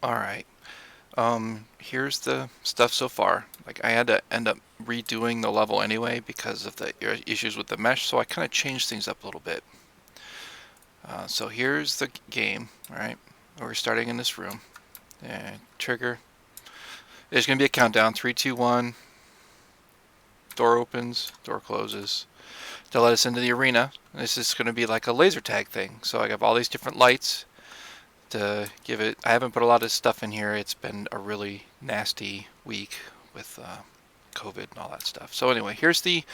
Alright, here's the stuff so far. Like, I had to end up redoing the level anyway because of the issues with the mesh, so I kind of changed things up a little bit. So here's the game, alright? We're starting in this room. And trigger. There's going to be a countdown. 3, 2, 1. Door opens, door closes. To let us into the arena. This is going to be like a laser tag thing. So I have all these different lights to give it. I haven't put a lot of stuff in here. It's been a really nasty week with COVID and all that stuff. So anyway, here's the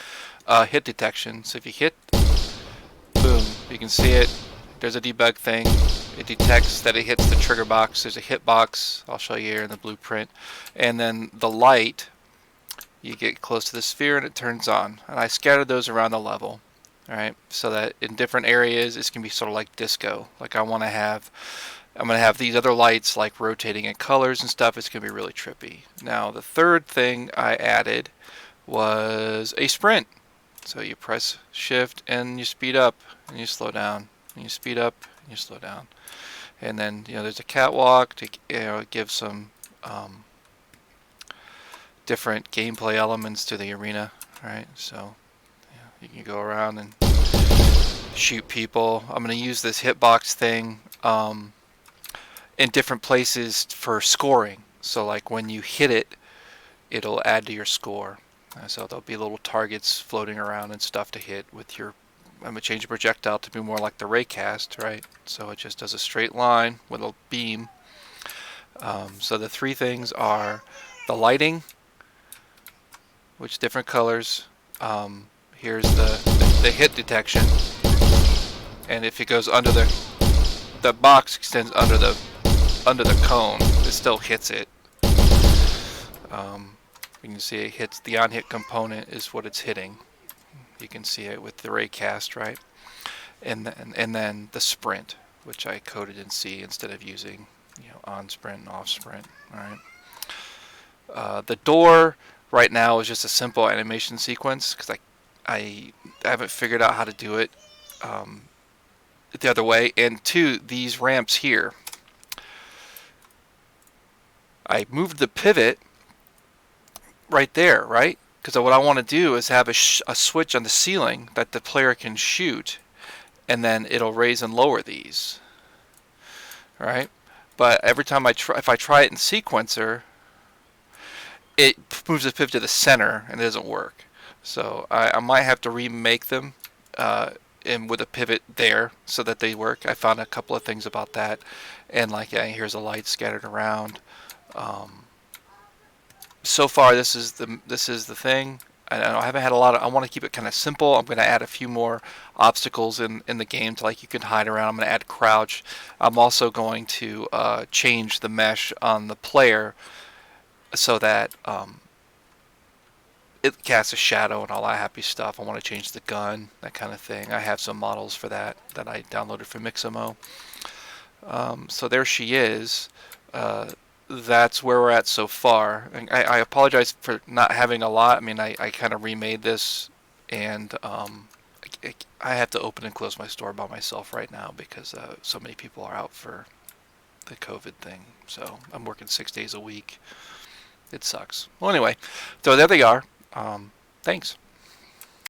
hit detection. So if you hit, boom, you can see it. There's a debug thing. It detects that it hits the trigger box. There's a hit box. I'll show you here in the blueprint. And then the light, you get close to the sphere and it turns on. And I scattered those around the level. Alright, so that in different areas it's going to be sort of like disco. Like I'm going to have these other lights like rotating in colors and stuff. It's going to be really trippy. Now the third thing I added was a sprint. So you press shift and you speed up and you slow down. And you speed up and you slow down. And then there's a catwalk to give some different gameplay elements to the arena. Right, so you can go around and shoot people. I'm going to use this hitbox thing in different places for scoring. So like when you hit it, it'll add to your score. So there'll be little targets floating around and stuff to hit with your. I'm going to change the projectile to be more like the raycast, right? So it just does a straight line with a beam. So the three things are the lighting, which different colors. Here's the hit detection, and if it goes under the box extends under the cone, it still hits it. You can see it hits the on-hit component is what it's hitting. You can see it with the raycast, right? And then the sprint, which I coded in C instead of using on sprint and off sprint. All right. The door right now is just a simple animation sequence because I haven't figured out how to do it the other way. And two, these ramps here, I moved the pivot right there, right? Because what I want to do is have a switch on the ceiling that the player can shoot, and then it'll raise and lower these. All right? But every time if I try it in sequencer, it moves the pivot to the center and it doesn't work. So I might have to remake them and with a pivot there so that they work. I found a couple of things about that, and here's a light scattered around. So far, this is the thing. I haven't had a lot of. I want to keep it kind of simple. I'm going to add a few more obstacles in the game to you can hide around. I'm going to add crouch. I'm also going to change the mesh on the player so that it casts a shadow and all that happy stuff. I want to change the gun, that kind of thing. I have some models for that I downloaded from Mixamo. So there she is. That's where we're at so far. I apologize for not having a lot. I mean, I kind of remade this, and I have to open and close my store by myself right now because so many people are out for the COVID thing. So I'm working 6 days a week. It sucks. Well, anyway, so there they are. Thanks.